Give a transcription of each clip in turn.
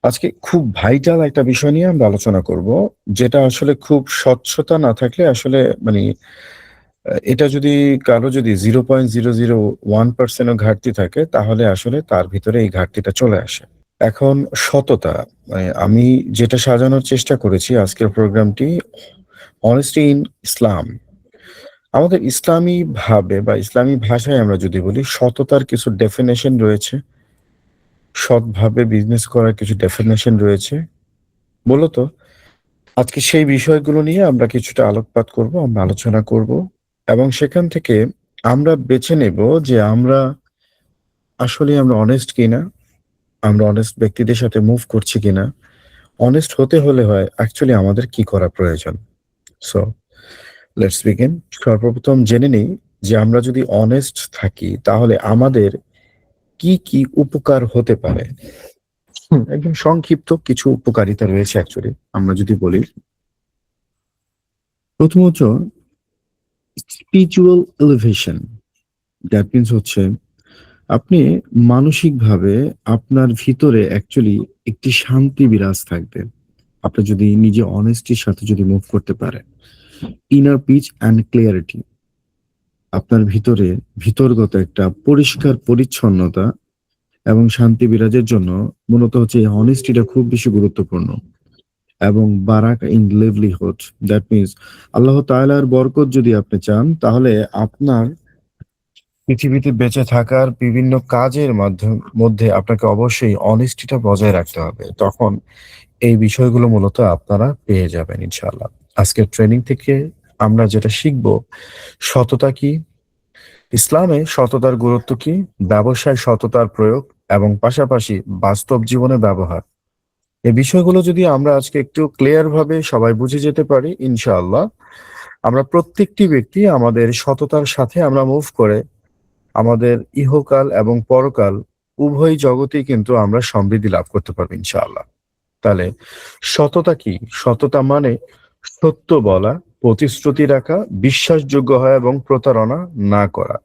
আজকে খুব ভাইটাল একটা বিষয় নিয়ে আমরা আলোচনা করব। যেটা আসলে খুব স্বচ্ছতা না থাকলে আসলে মানে এটা যদি কারো যদি 0.001% ও ঘাটতি থাকে তাহলে আসলে তার ভিতরে এই ঘাটতিটা চলে আসে। এখন সততা আমি যেটা সাজানোর চেষ্টা করেছি আজকের প্রোগ্রামটি অনেস্টি ইন ইসলাম। আমাদের ইসলামী ভাবে বা ইসলামী ভাষায় আমরা যদি বলি সততার কিছু ডেফিনিশন রয়েছে। সৎভাবে বিজনেস করার কিছু ডেফিনিশন রয়েছে। মূলত আজকে সেই বিষয়গুলো নিয়ে আমরা কিছুটা আলোকপাত করব, আমরা আলোচনা করব এবং সেখান থেকে আমরা বেছে নেব যে আমরা অনেস্ট কিনা, আমরা অনেস্ট ব্যক্তিদের সাথে মুভ করছি কিনা। অনেস্ট হতে হলে হয় অ্যাকচুয়ালি আমাদের কি করা প্রয়োজন। So let's begin. সর্বপ্রথম জেনে নেই যে আমরা যদি অনেস্ট থাকি তাহলে আমাদের কি উপকার হতে পারে। একদম সংক্ষিপ্ত কিছু উপকারিতা রয়েছে অ্যাকচুয়ালি আমরা যদি বলি। প্রথমত স্পিরিচুয়াল এলিভেশন, দ্যাট মিন্স হচ্ছে আপনি মানসিকভাবে আপনার ভিতরে অ্যাকচুয়ালি একটি শান্তি বিরাজ থাকবে। আপনি যদি নিজে অনেস্টির সাথে যদি মুভ করতে পারেন। ইনার পিচ অ্যান্ড ক্লিয়ারিটি, আপনার ভিতরে ভিতরগত একটা পরিষ্কার পরিচ্ছন্নতা এবং শান্তি বিরাজের জন্য মূলত হচ্ছে এই অনেস্টিটা খুব বেশি গুরুত্বপূর্ণ। এবং বারাকা ইন লিভলিহুড, দ্যাট মিন্স আল্লাহ তাআলার বরকত যদি আপনি চান তাহলে আপনার পৃথিবীতে বেঁচে থাকার বিভিন্ন কাজের মধ্যে আপনাকে অবশ্যই অনেস্টিটা বজায় রাখতে হবে। তখন এই বিষয়গুলো মূলত আপনারা পেয়ে যাবেন ইনশাআল্লাহ। আজকের ট্রেনিং থেকে আমরা যেটা শিখব, সততা কি, ইসলামে সততার গুরুত্ব কি, ব্যবসায় সততার প্রয়োগ এবং পাশাপাশি বাস্তব জীবনে ব্যবহার। এই বিষয়গুলো যদি আমরা আজকে একটু ক্লিয়ার ভাবে সবাই বুঝে যেতে পারি ইনশাআল্লাহ, আমরা প্রত্যেকটি ব্যক্তি আমাদের সততার সাথে আমরা মুভ করে আমাদের ইহকাল এবং পরকাল উভয় জগতেই কিন্তু আমরা সমৃদ্ধি লাভ করতে পারবো ইনশাআল্লাহ। তাহলে সততা কি? সততা মানে সত্য বলা, প্রতিশ্রুতি রাখা, বিশ্বাসযোগ্য হয় এবং প্রতারণা না করা।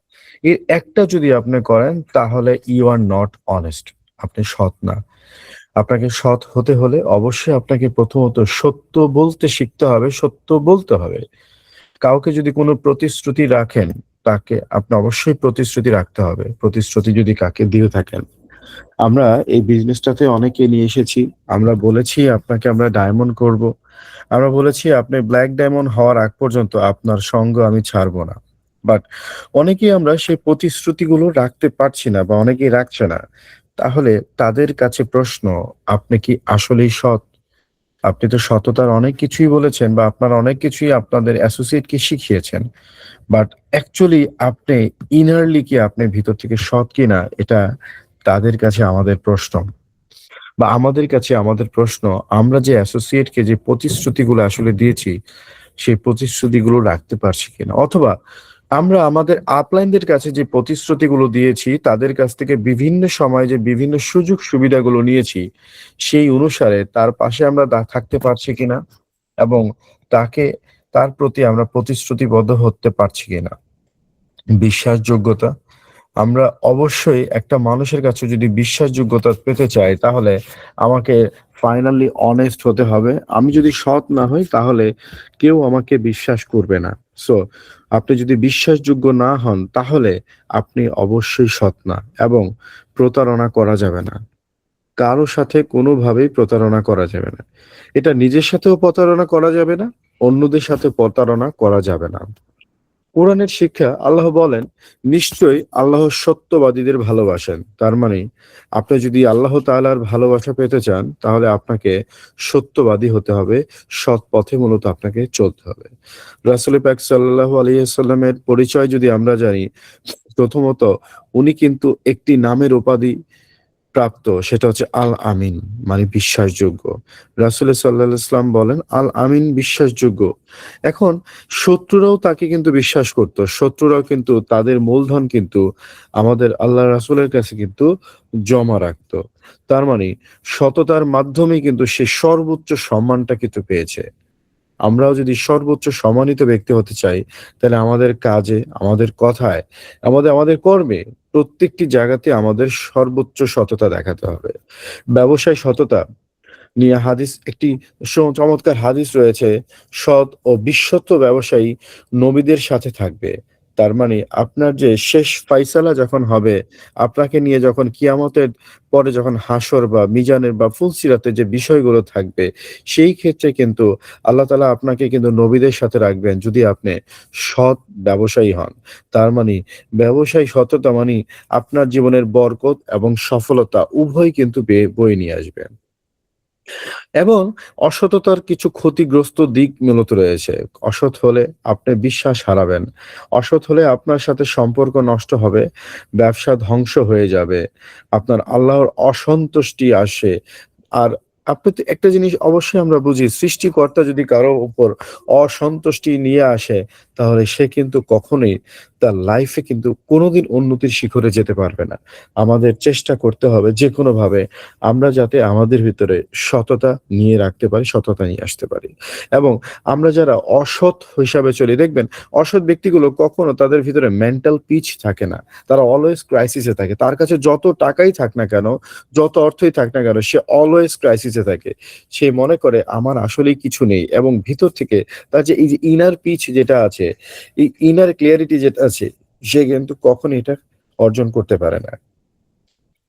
এর একটা যদি আপনি করেন তাহলে ইউ আর নট অনেস্ট। আপনি সৎ না। আপনাকে সৎ হতে হলে অবশ্যই আপনাকে প্রথমত সত্য বলতে শিখতে হবে, সত্য বলতে হবে। কাউকে যদি কোনো প্রতিশ্রুতি রাখেন, তাকে আপনি অবশ্যই প্রতিশ্রুতি রাখতে হবে। প্রতিশ্রুতি যদি কাকে দিয়ে থাকেন, আমরা এই বিজনেসটাতে অনেকে নিয়ে এসেছি। আমরা বলেছি আপনাকে আমরা ডায়মন্ড করব। আমরা বলেছি আপনি ব্লাক ডায়মন্ড হওয়ার আগ পর্যন্ত আপনার সঙ্গ আমি ছাড়বো না। বাট অনেকেই আমরা সেই প্রতিশ্রুতিগুলো রাখতে পারছি না বা অনেকেই রাখছে না। তাহলে তাদের কাছে প্রশ্ন, আপনি কি আসলেই সৎ? আপনি তো সততার অনেক কিছুই বলেছেন বা আপনার অনেক কিছুই আপনাদের অ্যাসোসিয়েটকে শিখিয়েছেন। বাট অ্যাকচুয়ালি আপনি ইনারলি কি আপনি ভিতর থেকে সৎ কিনা, এটা তাদের কাছে আমাদের প্রশ্ন। বা আমাদের কাছে আমাদের প্রশ্ন, আমরা যে অ্যাসোসিয়েটকে যে প্রতিশ্রুতিগুলো আসলে দিয়েছি, সেই প্রতিশ্রুতিগুলো রাখতে পারছি কিনা? অথবা আমরা আমাদের আপলাইনদের কাছে যে প্রতিশ্রুতিগুলো দিয়েছি, তাদের কাছ থেকে বিভিন্ন সময়ে যে বিভিন্ন সুযোগ সুবিধাগুলো নিয়েছি, সেই অনুসারে তার পাশে আমরা থাকতে পারছি কিনা? এবং তাকে তার প্রতি আমরা প্রতিশ্রুতিবদ্ধ হতে পারছি কিনা? বিশ্বাসযোগ্যতা। আমরা অবশ্যই একটা মানুষের কাছে যদি বিশ্বাসযোগ্যতা পেতে চাই তাহলে আমাকে ফাইনালি অনেস্ট হতে হবে। আমি যদি সৎ না হই তাহলে কেউ আমাকে বিশ্বাস করবে না। সো আপনি যদি বিশ্বাসযোগ্য না হন তাহলে আপনি অবশ্যই সৎ না এবং প্রতারণা করা যাবে না। কারো সাথে কোনোভাবেই প্রতারণা করা যাবে না। এটা নিজের সাথেও প্রতারণা করা যাবে না, অন্যদের সাথে প্রতারণা করা যাবে না। কোরআনের শিক্ষা আল্লাহ বলেন, নিশ্চয়ই আল্লাহ সত্যবাদীদের ভালোবাসেন। তার মানে আপনি যদি আল্লাহ তাআলার ভালোবাসা পেতে চান তাহলে আপনাকে সত্যবাদী হতে হবে, সৎ পথে মূলত আপনাকে চলতে হবে। রাসূল পাক সাল্লাল্লাহু আলাইহি ওয়াসাল্লামের পরিচয় যদি আমরা জানি, প্রথমত উনি কিন্তু একটি নামের উপাধি প্রাপ্ত, সেটা হচ্ছে আল আমিন, মানে বিশ্বাসযোগ্য। রাসূল সাল্লাল্লাহু আলাইহি ওয়াসাল্লাম বলেন আল আমিন, বিশ্বাসযোগ্য। এখন শত্রুরাও তাকে কিন্তু বিশ্বাস করত। শত্রুরাও কিন্তু তাদের মূলধন কিন্তু আমাদের আল্লাহর রাসূলের কাছে কিন্তু জমা রাখত। তার মানে সততার মাধ্যমেই কিন্তু সে সর্বোচ্চ সম্মানটা কিন্তু পেয়েছে। আমরাও যদি সর্বোচ্চ সম্মানিত ব্যক্তি হতে চাই, তাহলে আমাদের কাজে, আমাদের কথায়, আমাদের কর্মে প্রত্যেকটি জায়গাতে আমাদের সর্বোচ্চ সততা দেখাতে হবে। ব্যবসায় সততা। নিয়ে হাদিস একটি চমৎকার হাদিস রয়েছে, সৎ ও বিশ্বস্ত ব্যবসায়ী নবীদের সাথে থাকবে। তার মানে আপনার যে শেষ ফায়সালা যখন হবে, আপনাকে নিয়ে যখন কিয়ামতের পরে যখন হাসর বা মিজানের বা ফুলসিরাতের যে বিষয়গুলো থাকবে, সেই ক্ষেত্রে কিন্তু আল্লাহ তাআলা আপনাকে কিন্তু নবীদের সাথে রাখবেন যদি আপনি সৎ ব্যবসায়ী হন। তার মানে ব্যবসায়ী সততা মানে আপনার জীবনের বরকত এবং সফলতা উভয়ই কিন্তু বয়ে নিয়ে আসবে। এবং অসততার কিছু ক্ষতিগ্রস্ত দিক মূলত রয়েছে। অসৎ হলে আপনি বিশ্বাস হারাবেন। অসৎ হলে আপনার সাথে সম্পর্ক নষ্ট হবে, ব্যবসা ধ্বংস হয়ে যাবে। আপনার আল্লাহর অসন্তুষ্টি আসে। আর আপনি তো একটা জিনিস অবশ্যই আমরা বুঝি, সৃষ্টিকর্তা যদি কারো উপর অসন্তুষ্টি নিয়ে আসে, তাহলে সে কিন্তু কখনোই তার লাইফে কিন্তু কোনোদিন উন্নতির শিখরে যেতে পারবে না। আমাদের চেষ্টা করতে হবে যেকোনোভাবে আমরা যাতে আমাদের ভিতরে সততা নিয়ে রাখতে পারি, সততা নিয়ে আসতে পারি। এবং আমরা যারা অসৎ হিসাবে চলি, দেখবেন অসৎ ব্যক্তিগুলো কখনো তাদের ভিতরে মেন্টাল পিচ থাকে না। তারা অলওয়েজ ক্রাইসিস এ থাকে। তার কাছে যত টাকাই থাক না কেন, যত অর্থই থাক না কেন, সে অলওয়েজ ক্রাইসিস এ থাকে। সে মনে করে আমার আসলেই কিছু নেই এবং ভিতর থেকে তার যে এই যে ইনার পিচ যেটা আছে, এই ইনার ক্লিয়ারিটি যেটা আছে, সে কিন্তু কখনোই এটা অর্জন করতে পারে না।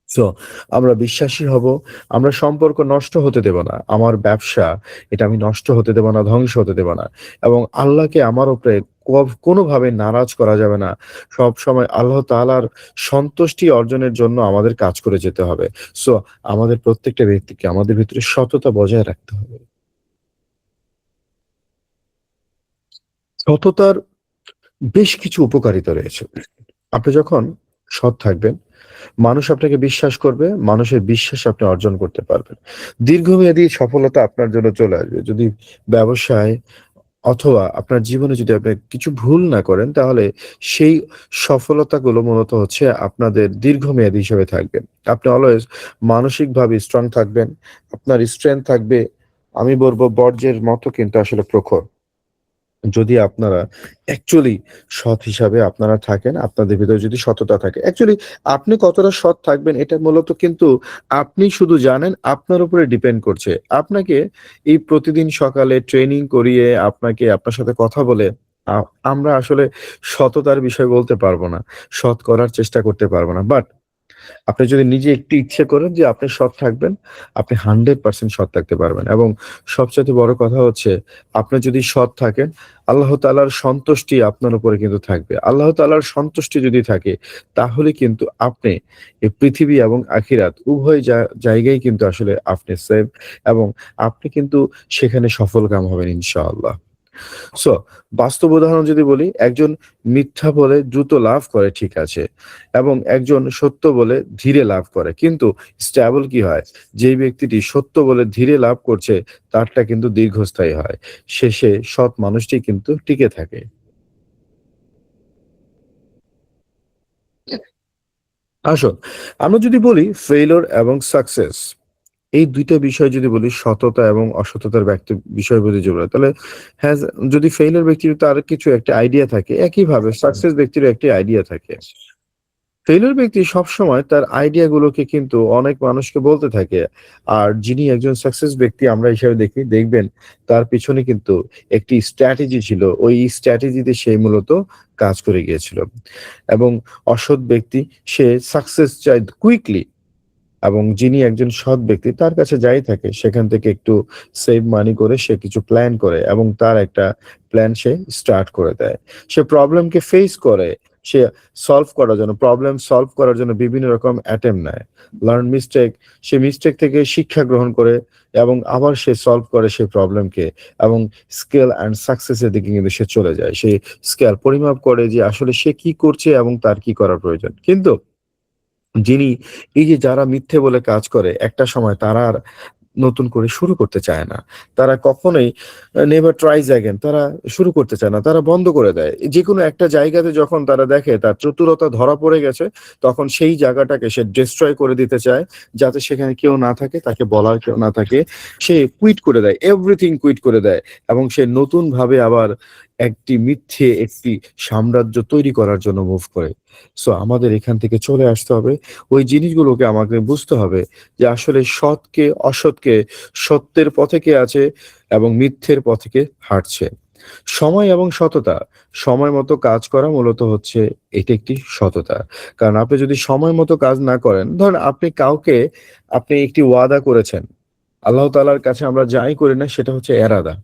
সো আমরা বিশ্বাসী হব, আমরা সম্পর্ক নষ্ট হতে দেব না। আমার ব্যবসা এটা আমি নষ্ট হতে দেব না, ধ্বংস হতে দেব না। এবং আল্লাহকে আমার উপরে কোনোভাবে নারাজ করা যাবে না। সবসময় আল্লাহ তাআলার সন্তুষ্টি অর্জনের জন্য আমাদের কাজ করে যেতে হবে। সো আমাদের প্রত্যেকটা ব্যক্তিকে আমাদের ভিতরে সততা বজায় রাখতে হবে। সততার বেশ কিছু উপকারিতা রয়েছে। আপনি যখন সৎ থাকবেন, মানুষ আপনাকে বিশ্বাস করবে, মানুষের বিশ্বাস আপনি অর্জন করতে পারবেন। দীর্ঘমেয়াদী সফলতা আপনার জন্য চলে আসবে। যদি ব্যবসায় অথবা আপনার জীবনে যদি আপনি কিছু ভুল না করেন, তাহলে সেই সফলতাগুলো মূলত হচ্ছে আপনাদের দীর্ঘমেয়াদী হিসেবে থাকবে। আপনি অলওয়েজ মানসিকভাবে স্ট্রং থাকবেন। আপনার স্ট্রেংথ থাকবে, আমি বলব বর্জ্যের মতো কিন্তু আসলে প্রখর। যদি আপনারা অ্যাকচুয়ালি সৎ হিসাবে আপনারা থাকেন, আপনাদের ভিতরে যদি সততা থাকে। অ্যাকচুয়ালি আপনি কতটা সৎ থাকবেন এটা মূলত কিন্তু আপনি শুধু জানেন, আপনার উপরে ডিপেন্ড করছে। আপনাকে এই প্রতিদিন সকালে ট্রেনিং করিয়ে আপনাকে আপনার সাথে কথা বলে আ আমরা আসলে সততার বিষয় বলতে পারব না। সৎ করার চেষ্টা করতে পারব না। বাট আপনি যদি নিজে একটু ইচ্ছে করেন যে আপনি সৎ থাকবেন, আপনি 100% সৎ থাকতে পারবেন। এবং সবচাইতে বড় কথা হচ্ছে, আপনি যদি সৎ থাকেন, আল্লাহ তাআলার সন্তুষ্টি আপনার উপরে কিন্তু থাকবে। আল্লাহ তাআলার সন্তুষ্টি যদি থাকে, তাহলে কিন্তু আপনি এই পৃথিবী এবং আখিরাত উভয় জায়গায় কিন্তু আসলে আপনি সেফ এবং আপনি কিন্তু সেখানে সফলকাম হবেন ইনশাআল্লাহ। সো বাস্তব উদাহরণ যদি বলি, একজন মিথ্যা বলে দ্রুত লাভ করে ঠিক আছে। এবং একজন সত্য বলে ধীরে লাভ করে। কিন্তু স্টেবল কি হয়? যেই ব্যক্তিটি সত্য বলে ধীরে লাভ করছে তারটা কিন্তু দীর্ঘস্থায়ী হয়। শেষে সৎ মানুষটি কিন্তু টিকে থাকে। আসুন, আমরা যদি বলি ফেইলিউর এবং সাকসেস, এই ২ টা বিষয় যদি বলি, সততা এবং অসততার বিষয় যদি বলি, তাহলে হ্যাঁ, যদি ফেইলিউর ব্যক্তির তার কিছু একটা আইডিয়া থাকে, একইভাবে সাকসেস ব্যক্তিরও একটি আইডিয়া থাকে। ফেইলিউর ব্যক্তি সবসময় তার আইডিয়া গুলোকে কিন্তু অনেক মানুষকে বলতে থাকে। আর যিনি একজন সাকসেস ব্যক্তি আমরা হিসাবে দেখি, দেখবেন তার পিছনে কিন্তু একটি স্ট্র্যাটেজি ছিল। ওই স্ট্র্যাটেজিতে সে মূলত কাজ করে গিয়েছিল। এবং অসৎ ব্যক্তি সে সাকসেস চায় কুইকলি। এবং যিনি একজন সৎ ব্যক্তি তার কাছে যাই থাকে সেখান থেকে একটু সেভ মানি করে সে কিছু প্ল্যান করে এবং তার একটা প্ল্যান সে স্টার্ট করে দেয়। সে প্রবলেমকে ফেস করে, সে প্রবলেম সলভ করার জন্য বিভিন্ন রকম অ্যাটেম্প্ট নেয়। লার্ন মিস্টেক, সে মিস্টেক থেকে শিক্ষা গ্রহণ করে এবং আবার সে সলভ করে সেই প্রবলেমকে এবং স্কেল অ্যান্ড সাকসেস এর দিকে কিন্তু সে চলে যায়। সে স্কেল পরিমাপ করে যে আসলে সে কি করছে এবং তার কি করা প্রয়োজন। কিন্তু যিনি এই যে যারা মিথ্যে বলে কাজ করে, একটা সময় তারা আর নতুন করে শুরু করতে চায় না। তারা কখনোই নেভার ট্রাইজ অ্যাগেইন, তারা শুরু করতে চায় না। তারা বন্ধ করে দেয়। যেকোনো একটা জায়গাতে যখন তারা দেখে তার চতুরতা ধরা পড়ে গেছে, তখন সেই জায়গাটাকে সে ডেস্ট্রয় করে দিতে চায়। যাতে সেখানে কেউ না থাকে, তাকে বলার কেউ না থাকে। সে কুইট করে দেয়। এভরিথিং কুইট করে দেয় এবং সে নতুনভাবে আবার একটি সাম্রাজ্য তৈরি করার জন্য মুভ করে। সো আমাদের এখান থেকে চলে আসতে হবে। ওই জিনিসগুলোকে আমাকে বুঝতে হবে যে আসলে সৎকে অসৎকে, সত্যের পথে কে আছে এবং মিথ্যের পথে কে হাঁটছে। সময় এবং সততা, সময় মতো কাজ করা মূলত হচ্ছে এটা একটি সততা। কারণ আপনি যদি সময় মতো কাজ না করেন, ধরেন আপনি একটি ওয়াদা করেছেন। আল্লাহ তাআলার কাছে আমরা যাই করি না সেটা হচ্ছে এরাদা।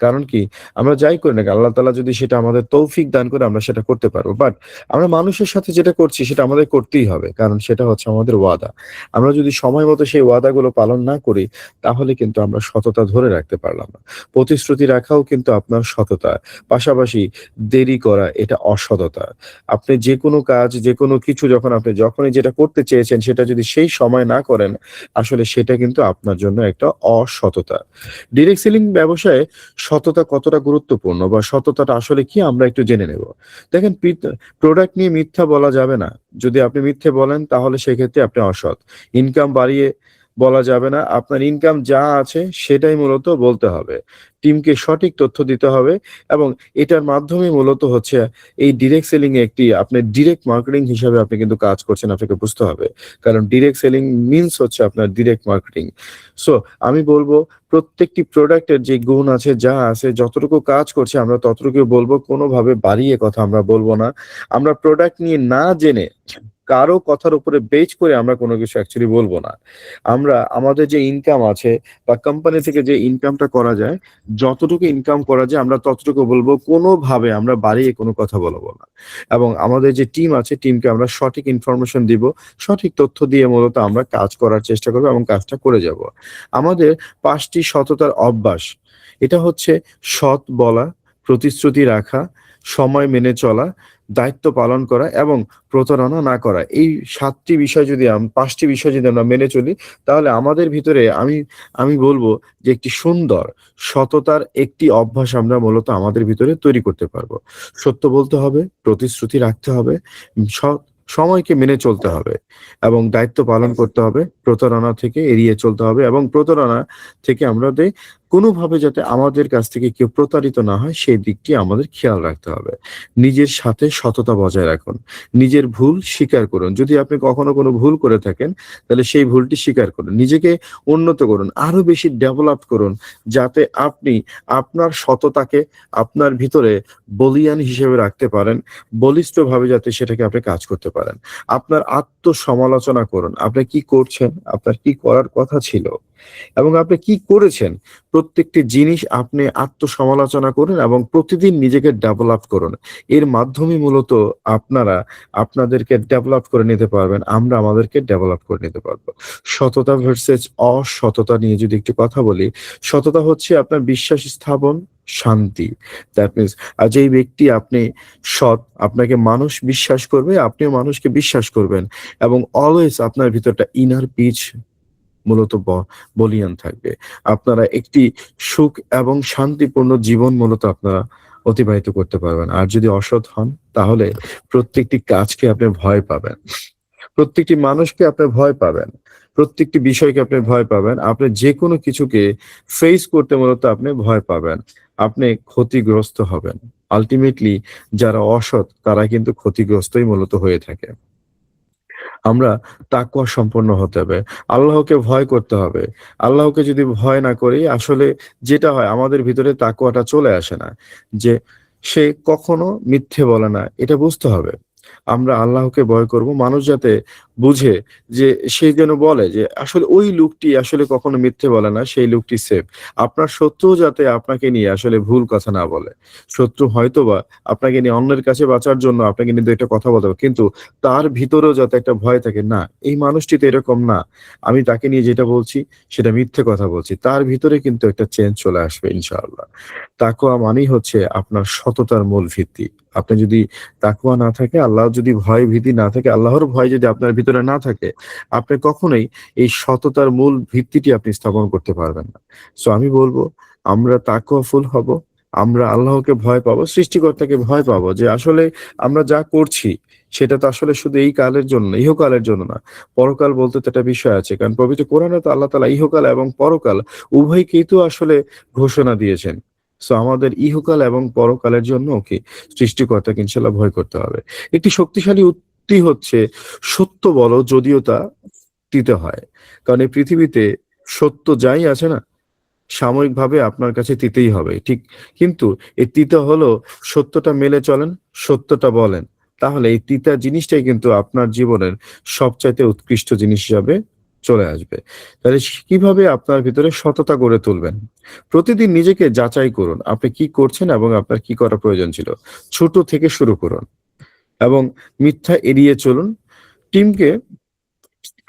কারণ কি? আমরা যাই করি না কেন আল্লাহ তাআলা যদি সেটা আমাদের তৌফিক দান করে আমরা সেটা করতে পারবো। বাট আমরা মানুষের সাথে যেটা করছি সেটা আমাদের করতেই হবে। কারণ সেটা হচ্ছে আমাদের ওয়াদা। আমরা যদি সময় মতো সেই ওয়াদাগুলো পালন না করি তাহলে কিন্তু আমরা সততা ধরে রাখতে পারলাম না। প্রতিশ্রুতি রাখাও কিন্তু আপনার সততা। পাশাপাশি দেরি করা এটা অসততা। আপনি যেকোনো কাজ, যেকোনো কিছু যখনই যেটা করতে চেয়েছেন সেটা যদি সেই সময় না করেন আসলে সেটা কিন্তু আপনার জন্য একটা অসততা। ডিরেক্ট সেলিং ব্যবসায়ে সততা কতটা গুরুত্বপূর্ণ বা সততাটা আসলে কি আমরা একটু জেনে নেব। দেখেন প্রোডাক্ট নিয়ে মিথ্যা বলা যাবে না। যদি আপনি মিথ্যে বলেন তাহলে সেক্ষেত্রে আপনি অসৎ। ইনকাম বাড়িয়ে বলা যাবে না। আপনার ইনকাম যা আছে সেটাই মূলত বলতে হবে। টিমকে সঠিক তথ্য দিতে হবে এবং এটার মাধ্যমে মূলত হচ্ছে এই ডিরেক্ট সেলিং এ আপনি ডিরেক্ট মার্কেটিং হিসাবে আপনি কিন্তু কাজ করছেন আপনাকে বুঝতে হবে। কারণ ডিরেক্ট সেলিং মিনস হচ্ছে আপনার ডিরেক্ট মার্কেটিং। সো আমি বলব প্রত্যেকটি প্রোডাক্টের যে গুণ আছে, যা আছে, যতটুকু কাজ করছে আমরা ততটুকু বলব। কোনোভাবে বাড়িয়ে কথা আমরা বলব না। আমরা প্রোডাক্ট নিয়ে না জেনে কারো কথার উপরে বেস করে আমরা কোনো কিছু অ্যাকচুয়ালি বলব না। আমরা আমাদের যে ইনকাম আছে বা কোম্পানি থেকে যে ইনকামটা করা যায়, যতটুকু ইনকাম করা যায় আমরা ততটুকু বলব। কোনোভাবে আমরা বাড়িয়ে কোনো কথা বলব না। এবং আমাদের যে টিম আছে টিমকে আমরা সঠিক ইনফরমেশন দিব। সঠিক তথ্য দিয়ে মূলত আমরা কাজ করার চেষ্টা করব এবং কাজটা করে যাব। আমাদের ৫ টি সততার অভ্যাস। এটা হচ্ছে সৎ বলা, প্রতিশ্রুতি রাখা, সময় মেনে চলা, দায়িত্ব পালন করা এবং প্রতারণা না করা। এই ৭ টি বিষয় যদি ৫ টি বিষয় যদি আমরা মেনে চলি তাহলে আমাদের ভিতরে আমি বলব যে একটি সুন্দর সততার একটি অভ্যাস আমরা মূলত আমাদের ভিতরে তৈরি করতে পারবো। সত্য বলতে হবে, প্রতিশ্রুতি রাখতে হবে, স সময়কে মেনে চলতে হবে এবং দায়িত্ব পালন করতে হবে। প্রতারণা থেকে এড়িয়ে চলতে হবে এবং প্রতারণা থেকে আমাদের কোনোভাবে যাতে আমাদের কাছ থেকে কেউ প্রতারিত না হয় সেই দিকটি আমাদের খেয়াল রাখতে হবে। নিজের সাথে সততা বজায় রাখুন। নিজের ভুল স্বীকার করুন। যদি আপনি কখনো কোনো ভুল করে থাকেন তাহলে সেই ভুলটি স্বীকার করুন। নিজেকে উন্নত করুন। আরো বেশি ডেভেলপ করুন যাতে আপনি আপনার সততাকে আপনার ভিতরে বলীয়ান হিসেবে রাখতে পারেন। বলিষ্ঠভাবে যাতে সেটাকে আপনি কাজ করতে পারেন। আপনার আত্মসমালোচনা করুন। আপনি কি করছেন? আপনার কি করার কথা ছিল? এবং আপনি কি করেছেন? প্রত্যেকটি জিনিস আপনি আত্মসমালোচনা করুন এবং প্রতিদিন নিজেকে ডেভেলপ করুন। এর মাধ্যমে মূলত আপনারা আপনাদেরকে ডেভেলপ করে নিতে পারবেন। আমরা আমাদেরকে ডেভেলপ করে নিতে পারবো। সততা ভার্সেস অসততা নিয়ে যদি একটু কথা বলি, সততা হচ্ছে আপনার বিশ্বাস স্থাপন, শান্তি। দ্যাট মিনস যেই ব্যক্তি আপনি সৎ, আপনাকে মানুষ বিশ্বাস করবে, আপনিও মানুষকে বিশ্বাস করবেন এবং অলওয়েজ আপনার ভিতরটা ইনার পিচ মূলত বলীয়ান থাকবে। আপনারা একটি সুখ এবং শান্তিপূর্ণ জীবন মূলত আপনারা অতিবাহিত করতে পারবেন। আর যদি অসৎ হন তাহলে প্রত্যেকটি কাজকে আপনি ভয় পাবেন। প্রত্যেকটি মানুষকে আপনি ভয় পাবেন। প্রত্যেকটি বিষয়কে আপনি ভয় পাবেন। আপনি যেকোনো কিছুকে ফেস করতে মূলত আপনি ভয় পাবেন। আপনি ক্ষতিগ্রস্ত হবেন। আল্টিমেটলি যারা অসৎ তারা কিন্তু ক্ষতিগ্রস্তই মূলত হয়ে থাকে। আমরা তাকওয়া সম্পন্ন হতে হবে। আল্লাহকে ভয় করতে হবে। আল্লাহকে যদি ভয় না করি আসলে যেটা হয় আমাদের ভিতরে তাকওয়াটা চলে আসে না। যে সে কখনো মিথ্যে বলে না এটা বুঝতে হবে। আমরা আল্লাহকে ভয় করব। মানুষ যাতে বুঝে যে সে যেন বলে যে আসলে ওই লোকটি আসলে কখনো মিথ্যে বলে না, সেই লোকটি সেফ। আপনার শত্রুও যাতে আপনাকে নিয়ে আসলে ভুল কথা না বলে। শত্রু হয়তোবা আপনাকে নিয়ে অন্যের কাছে বাঁচার জন্য আপনাকে নিয়ে ২ একটা কথা বলতে পারে। কিন্তু তার ভিতরেও যাতে একটা ভয় থাকে, না এই মানুষটি তো এরকম না। আমি তাকে নিয়ে যেটা বলছি সেটা মিথ্যে কথা বলছি। তার ভিতরে কিন্তু একটা চেঞ্জ চলে আসবে ইনশাআল্লাহ। তাকওয়া মানেই হচ্ছে আপনার সততার মূল ভিত্তি। আপনি যদি তাকওয়া না থাকে, আল্লাহর যদি ভয় ভীতি না থাকে, আল্লাহর ভয় যদি আপনার ভিতরে না থাকে, আপনি কখনোই এই সততার মূল ভিত্তিটি আপনি স্থাপন করতে পারবেন না। সো আমি বলব আমরা তাকওয়াফুল হব। আমরা আল্লাহকে ভয় পাবো, সৃষ্টিকর্তাকে ভয় পাবো যে আসলে আমরা যা করছি সেটা তো আসলে শুধু এই কালের জন্য না, ইহকালের জন্য না। পরকাল বলতে তো একটা বিষয় আছে। কারণ পবিত্র কোরআনে তো আল্লাহ তাআলা ইহকাল এবং পরকাল উভয়কেই তো আসলে ঘোষণা দিয়েছেন। সো আমাদের ইহকাল এবং পরকালের জন্য কি সৃষ্টিকর্তাকে ইনশাআল্লাহ ভয় করতে হবে। একটি শক্তিশালী উক্তি হচ্ছে, "সত্য বলো যদিও তা তিতে হয়।" কারণ এই পৃথিবীতে সত্য যাই আছে না, সাময়িকভাবে আপনার কাছে তিতেই হবে। ঠিক কিন্তু এই তিতা হলো সত্যটা মেলে চলেন, সত্যটা বলেন। তাহলে এই তিতা জিনিসটাই কিন্তু আপনার জীবনের সবচাইতে উৎকৃষ্ট জিনিস হিসাবে চলে আসবে। তাহলে কিভাবে আপনার ভিতরে সততা গড়ে তুলবেন? প্রতিদিন নিজেকে যাচাই করুন। আপনি কি করছেন এবং আপনার কি করা প্রয়োজন ছিল? ছোট থেকে শুরু করুন এবং মিথ্যা এড়িয়ে চলুন। টিমকে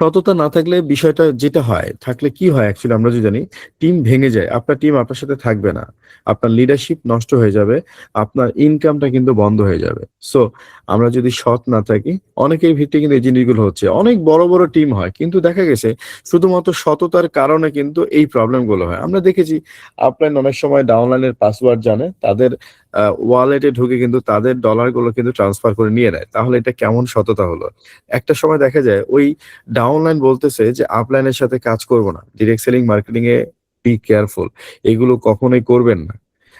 সততা না থাকলে বিষয়টা যেটা হয়, থাকলে কি হয় অ্যাকচুয়ালি আমরা যদি জানি, টিম ভেঙে যায়। আপনার টিম আপনার সাথে থাকবে না। আপনার লিডারশিপ নষ্ট হয়ে যাবে। আপনার ইনকামটা কিন্তু বন্ধ হয়ে যাবে। সো আমরা যদি সৎ না থাকি, অনেকের ভিত্তি কিন্তু এই জিনিসগুলো হচ্ছে। অনেক বড়, বড় টিম হয়। কিন্তু দেখা গেছে শুধুমাত্র সততার কারণে কিন্তু এই প্রবলেম গুলো হয়। আমরা দেখেছি আপলাইন অনেক সময় ডাউনলাইনের পাসওয়ার্ড জানে। তাদের ওয়ালেটে ঢুকে কিন্তু তাদের ডলার গুলো কিন্তু ট্রান্সফার করে নিয়ে নেয়। তাহলে এটা কেমন সততা হলো? একটা সময় দেখা যায় ওই ডাউনলাইন বলতেছে যে আপলাইনের সাথে কাজ করব না। Direct selling marketing A be careful. এগুলো কখনোই করবেন না।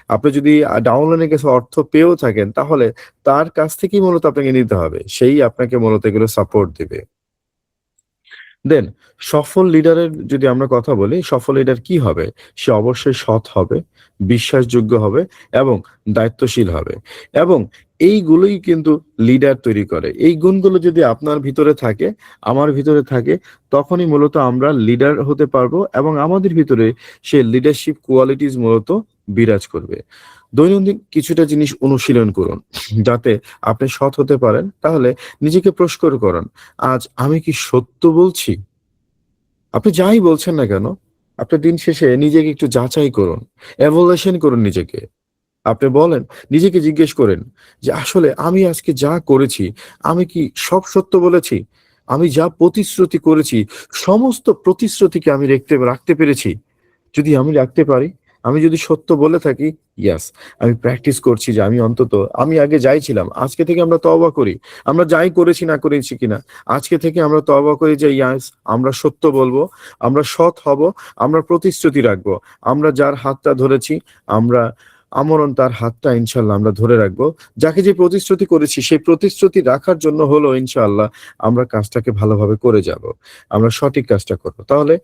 আপনি যদি ডাউনলাইনের কাছে অর্থ পেয়েও থাকেন তাহলে তার কাছ থেকেই মূলত আপনাকে নিতে হবে। সেই আপনাকে মূলত এগুলো সাপোর্ট দিবে। দেন সফল লিডারের যদি আমরা কথা বলি, সফল লিডার কি হবে? সে অবশ্যই সৎ হবে, বিশ্বাসযোগ্য হবে এবং দায়িত্বশীল হবে। এবং এইগুলোই কিন্তু লিডার তৈরি করে। এই গুণগুলো যদি আপনার ভিতরে থাকে, আমার ভিতরে থাকে, তখনই মূলত আমরা লিডার হতে পারবো এবং আমাদের ভিতরে সে লিডারশিপ কোয়ালিটিস মূলত বিরাজ করবে। দৈনন্দিন কিছুটা জিনিস অনুশীলন করুন, যাতে আপনি সৎ হতে পারেন। তাহলে নিজেকে প্রশ্ন করুন, আজ আমি কি সত্য বলছি? আপনি যাই বলছেন না কেন, আপনি দিন শেষে নিজেকে একটু যাচাই করুন। evaluation করুন নিজেকে। আপনি বলেন, নিজেকে জিজ্ঞেস করেন যে, "আসলে আমি আজকে যা করেছি, আমি কি সব সত্য বলেছি? আমি যা প্রতিশ্রুতি করেছি, সমস্ত প্রতিশ্রুতি কি আমি রাখতে পেরেছি?" যদি আমি রাখতে পারি, আমি যদি সত্য বলে থাকি, ইয়াস, আমি প্র্যাকটিস করছি যে আমি অন্তত আমি আগে যাই ছিলাম, আজকে থেকে আমরা তওবা করি। আমরা যাই করেছি না করেছি কিনা, আজকে থেকে আমরা তওবা করি যে ইয়াস, আমরা সত্য বলবো, আমরা সৎ হব, আমরা প্রতিশ্রুতি রাখবো। আমরা যার হাতটা ধরেছি, আমরা আমরণ তার হাতটা ইনশাআল্লাহ আমরা ধরে রাখবো। যাকে যে প্রতিশ্রুতি করেছি, সেই প্রতিশ্রুতি রাখার জন্য হলো ইনশাআল্লাহ আমরা কাজটাকে ভালোভাবে করে যাবো। আমরা সঠিক কাজটা করব। তাহলে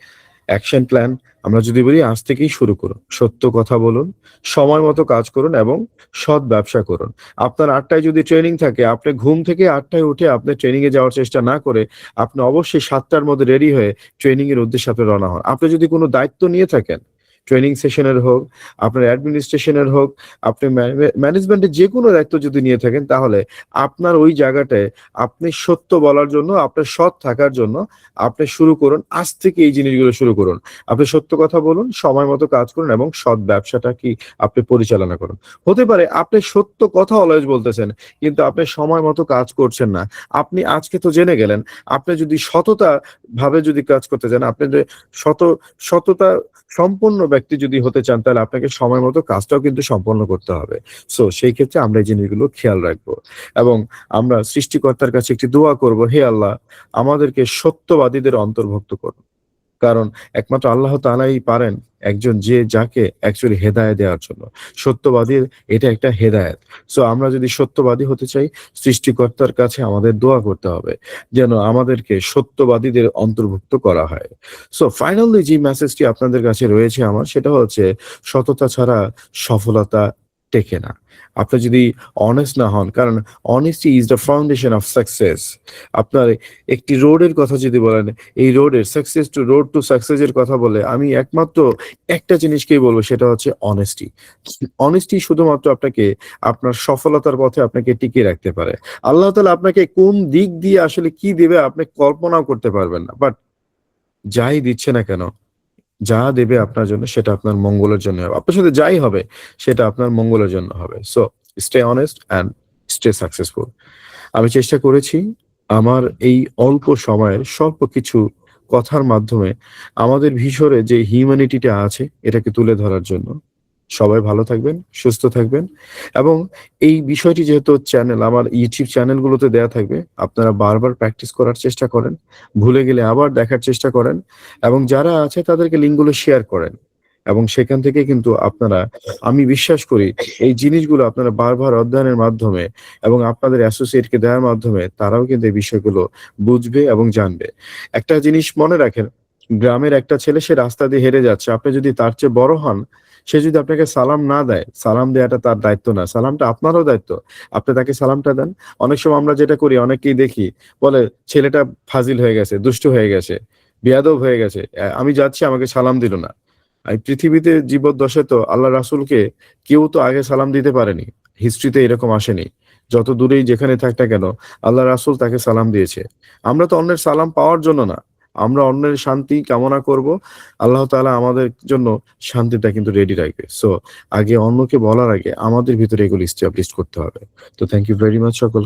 অ্যাকশন প্ল্যান আমরা যদি বলি আজ থেকেই শুরু করুন। সত্য কথা বলুন, সময় মতো কাজ করুন এবং সৎ ব্যবসা করুন। আপনার ৮ টায় যদি ট্রেনিং থাকে, আপনি ঘুম থেকে ৮ টায় উঠে আপনি ট্রেনিং এ যাওয়ার চেষ্টা না করে, আপনি অবশ্যই ৭ টার মধ্যে রেডি হয়ে ট্রেনিং এর উদ্দেশ্যে আপনি রওনা হন। আপনি যদি কোন দায়িত্ব নিয়ে থাকেন, ট্রেনিং সেশনের হোক, আপনার অ্যাডমিনিস্ট্রেশনের হোক, আপনি ম্যানেজমেন্টের যেকোনো দায়িত্ব যদি নিয়ে থাকেন, তাহলে আপনার ওই জায়গাটায় আপনি সত্য বলার জন্য, আপনার সৎ থাকার জন্য আপনি শুরু করুন। আজ থেকে এই জিনিসগুলো শুরু করুন। আপনি সত্য কথা বলুন, সময় মতো কাজ করুন এবং সৎ ব্যবসাটা কি আপনি পরিচালনা করুন। হতে পারে আপনি সত্য কথা অলওয়েজ বলতেছেন, কিন্তু আপনি সময় মতো কাজ করছেন না। আপনি আজকে তো জেনে গেলেন, আপনি যদি সততা ভাবে যদি কাজ করতে চান, আপনি যে সত সততা সম্পন্ন ব্যক্তি যদি হতে চান, তাহলে আপনাকে সময় মতো কাজটাও কিন্তু সম্পন্ন করতে হবে। সো সেই ক্ষেত্রে আমরা এই জিনিসগুলো খেয়াল রাখবো এবং আমরা সৃষ্টিকর্তার কাছে একটি দোয়া করব, "হে আল্লাহ, আমাদেরকে সত্যবাদীদের অন্তর্ভুক্ত করুন।" কারণ একমাত্র আল্লাহ তাআলাই পারেন একজন যে যাকে অ্যাকচুয়ালি হেদায়েত দেওয়ার জন্য। সত্যবাদীর এটা একটা হেদায়েত। সো আমরা যদি সত্যবাদী হতে চাই, সৃষ্টিকর্তার কাছে আমাদের দোয়া করতে হবে যেন আমাদেরকে সত্যবাদীদের অন্তর্ভুক্ত করা হয়। সো ফাইনালি যে মেসেজটি আপনাদের কাছে রয়েছে আমার, সেটা হচ্ছে সততা ছাড়া সফলতা টেকে না। আপনি যদি অনেস্ট না হন, কারণ honesty is the foundation of success. আপনার একটি রোডের কথা যদি বলেন, এই রোডের রোড টু সাকসেস এর কথা বলে আমি একমাত্র একটা জিনিসকেই বলব, সেটা হচ্ছে অনেস্টি। অনেস্টি শুধুমাত্র আপনাকে আপনার সফলতার পথে আপনাকে টিকিয়ে রাখতে পারে। আল্লাহ তাআলা আপনাকে কোন দিক দিয়ে আসলে কি দিবে আপনি কল্পনাও করতে পারবেন না। বাট যাই দিচ্ছে না কেন, যা দেবে আপনার জন্য সেটা আপনার মঙ্গলের জন্য হবে। আপনার সাথে যাই হবে সেটা আপনার মঙ্গলের জন্য হবে। So stay honest and stay successful. আমি চেষ্টা করেছি আমার এই অল্প সময়ের স্বল্প কিছু কথার মাধ্যমে আমাদের ভিতরে যে হিউম্যানিটিটা আছে এটাকে তুলে ধরার জন্য। সবাই ভালো থাকবেন, সুস্থ থাকবেন এবং এই বিষয়টি যেহেতু চ্যানেল আমার YouTube চ্যানেলগুলোতে দেয়া থাকবে, আপনারা বারবার প্র্যাকটিস করার চেষ্টা করেন। ভুলে গেলে আবার দেখার চেষ্টা করেন এবং যারা আছে তাদেরকে লিঙ্কগুলো শেয়ার করেন এবং সেখান থেকে কিন্তু আপনারা আমি বিশ্বাস করি এই জিনিসগুলো আপনারা বারবার অধ্যয়নের মাধ্যমে এবং আপনাদের অ্যাসোসিয়েটকে দেওয়ার মাধ্যমে তারাও কিন্তু এই বিষয়গুলো বুঝবে এবং জানবে। একটা জিনিস মনে রাখেন, গ্রামের একটা ছেলে সে রাস্তা দিয়ে হেঁটে যাচ্ছে। আপনি যদি তার চেয়ে বড় হন, সে যদি আপনাকে সালাম না দেয়, সালাম দেওয়াটা তার দায়িত্ব না। সালামটা আপনারও দায়িত্ব। আপনি তাকে সালামটা দেন। অনেক সময় আমরা যেটা করি অনেককেই দেখি বলে, "ছেলেটা ফাজিল হয়ে গেছে, দুষ্ট হয়ে গেছে, বেয়াদব হয়ে গেছে। আমি যাচ্ছি আমাকে সালাম দিল না।" এই পৃথিবীতে জীবদ্দশায় তো আল্লাহ রাসূলকে কেউ তো আগে সালাম দিতে পারেনি। হিস্ট্রিতে এরকম আসেনি। যত দূরেই যেখানে থাক না কেন, আল্লাহ রাসূল তাকে সালাম দিয়েছে। আমরা তো অন্যের সালাম পাওয়ার জন্য না। আমরা অন্যের শান্তি কামনা করব। আল্লাহ তাআলা আমাদের জন্য শান্তিটা কিন্তু রেডি রাখবে। সো আগে অন্যকে বলার আগে আমাদের ভিতরে এগুলো এস্টাবলিশ করতে হবে। তো থ্যাংক ইউ ভেরি মাচ সকল